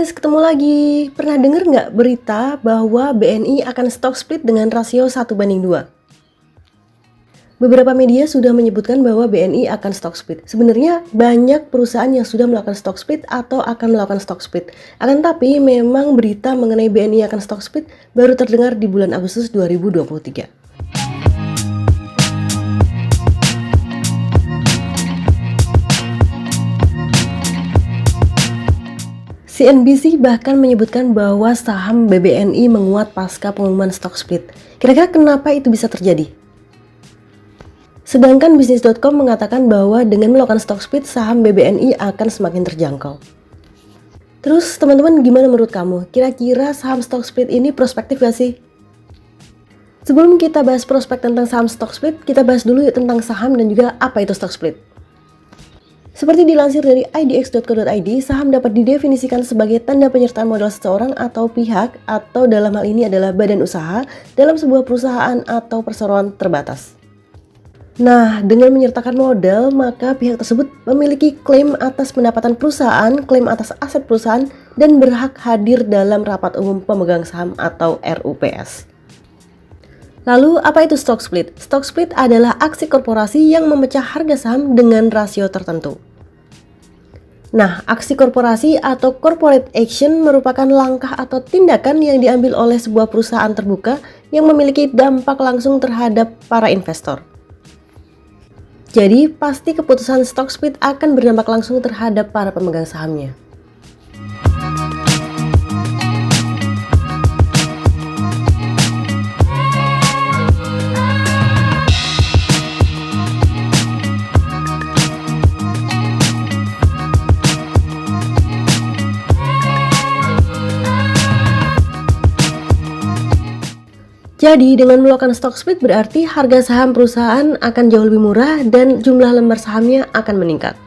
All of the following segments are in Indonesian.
guys, ketemu lagi. Pernah dengar nggak berita bahwa BNI akan stock split dengan rasio 1:2? Beberapa media sudah menyebutkan bahwa BNI akan stock split. Sebenarnya banyak perusahaan yang sudah melakukan stock split atau akan melakukan stock split. Akan tapi memang berita mengenai BNI akan stock split baru terdengar di bulan Agustus 2023. CNBC bahkan menyebutkan bahwa saham BBNI menguat pasca pengumuman stock split. Kira-kira kenapa itu bisa terjadi? Sedangkan Bisnis.com mengatakan bahwa dengan melakukan stock split, saham BBNI akan semakin terjangkau. Terus teman-teman, gimana menurut kamu? Kira-kira saham stock split ini prospektif gak sih? Sebelum kita bahas prospek tentang saham stock split, kita bahas dulu tentang saham dan juga apa itu stock split. Seperti dilansir dari idx.co.id, saham dapat didefinisikan sebagai tanda penyertaan modal seseorang atau pihak, atau dalam hal ini adalah badan usaha, dalam sebuah perusahaan atau perseroan terbatas. Nah, dengan menyertakan modal, maka pihak tersebut memiliki klaim atas pendapatan perusahaan, klaim atas aset perusahaan, dan berhak hadir dalam rapat umum pemegang saham atau RUPS. Lalu, apa itu stock split? Stock split adalah aksi korporasi yang memecah harga saham dengan rasio tertentu. Nah, aksi korporasi atau corporate action merupakan langkah atau tindakan yang diambil oleh sebuah perusahaan terbuka yang memiliki dampak langsung terhadap para investor. Jadi, pasti keputusan stock split akan berdampak langsung terhadap para pemegang sahamnya. Jadi, dengan melakukan stock split berarti harga saham perusahaan akan jauh lebih murah dan jumlah lembar sahamnya akan meningkat.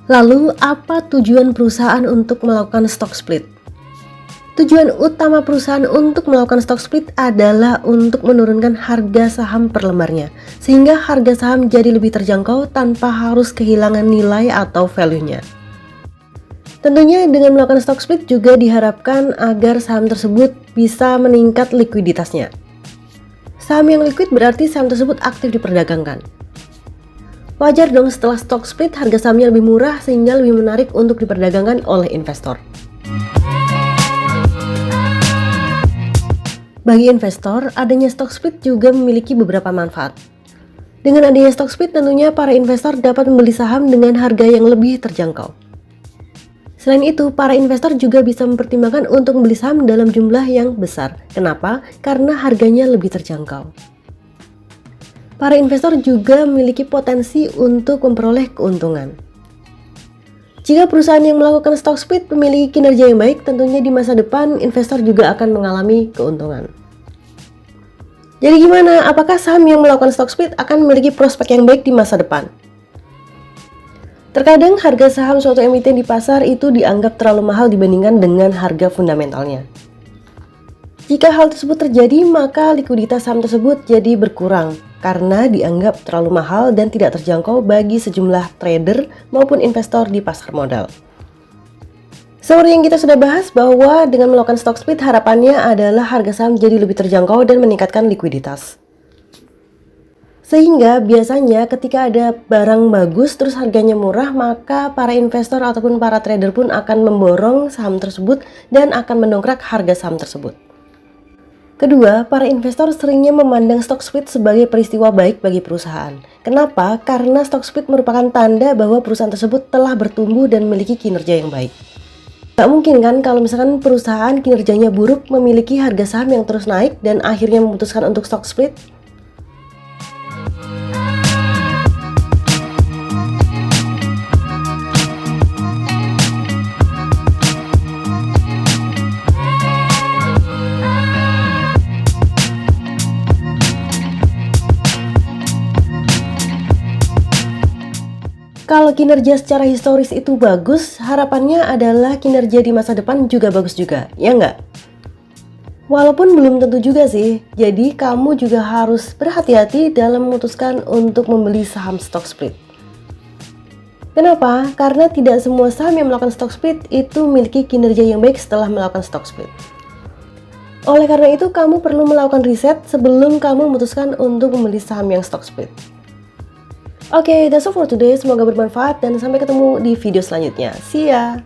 Lalu, apa tujuan perusahaan untuk melakukan stock split? Tujuan utama perusahaan untuk melakukan stock split adalah untuk menurunkan harga saham per lembarnya, sehingga harga saham jadi lebih terjangkau tanpa harus kehilangan nilai atau value-nya. Tentunya dengan melakukan stock split juga diharapkan agar saham tersebut bisa meningkat likuiditasnya. Saham yang liquid berarti saham tersebut aktif diperdagangkan. Wajar dong setelah stock split harga sahamnya lebih murah sehingga lebih menarik untuk diperdagangkan oleh investor. Bagi investor, adanya stock split juga memiliki beberapa manfaat. Dengan adanya stock split tentunya para investor dapat membeli saham dengan harga yang lebih terjangkau. Selain itu, para investor juga bisa mempertimbangkan untuk membeli saham dalam jumlah yang besar. Kenapa? Karena harganya lebih terjangkau. Para investor juga memiliki potensi untuk memperoleh keuntungan. Jika perusahaan yang melakukan stock split memiliki kinerja yang baik, tentunya di masa depan investor juga akan mengalami keuntungan. Jadi gimana? Apakah saham yang melakukan stock split akan memiliki prospek yang baik di masa depan? Terkadang harga saham suatu emiten di pasar itu dianggap terlalu mahal dibandingkan dengan harga fundamentalnya. Jika hal tersebut terjadi, maka likuiditas saham tersebut jadi berkurang karena dianggap terlalu mahal dan tidak terjangkau bagi sejumlah trader maupun investor di pasar modal. Seperti yang kita sudah bahas bahwa dengan melakukan stock split harapannya adalah harga saham jadi lebih terjangkau dan meningkatkan likuiditas. Sehingga biasanya ketika ada barang bagus terus harganya murah, maka para investor ataupun para trader pun akan memborong saham tersebut dan akan mendongkrak harga saham tersebut. Kedua, para investor seringnya memandang stock split sebagai peristiwa baik bagi perusahaan. Kenapa? Karena stock split merupakan tanda bahwa perusahaan tersebut telah bertumbuh dan memiliki kinerja yang baik. Gak mungkin kan kalau misalkan perusahaan kinerjanya buruk memiliki harga saham yang terus naik dan akhirnya memutuskan untuk stock split? Kalau kinerja secara historis itu bagus, harapannya adalah kinerja di masa depan juga bagus juga, ya nggak? Walaupun belum tentu juga sih, jadi kamu juga harus berhati-hati dalam memutuskan untuk membeli saham stock split. Kenapa? Karena tidak semua saham yang melakukan stock split itu memiliki kinerja yang baik setelah melakukan stock split. Oleh karena itu, kamu perlu melakukan riset sebelum kamu memutuskan untuk membeli saham yang stock split. Oke, that's all for today. Semoga bermanfaat dan sampai ketemu di video selanjutnya. See ya!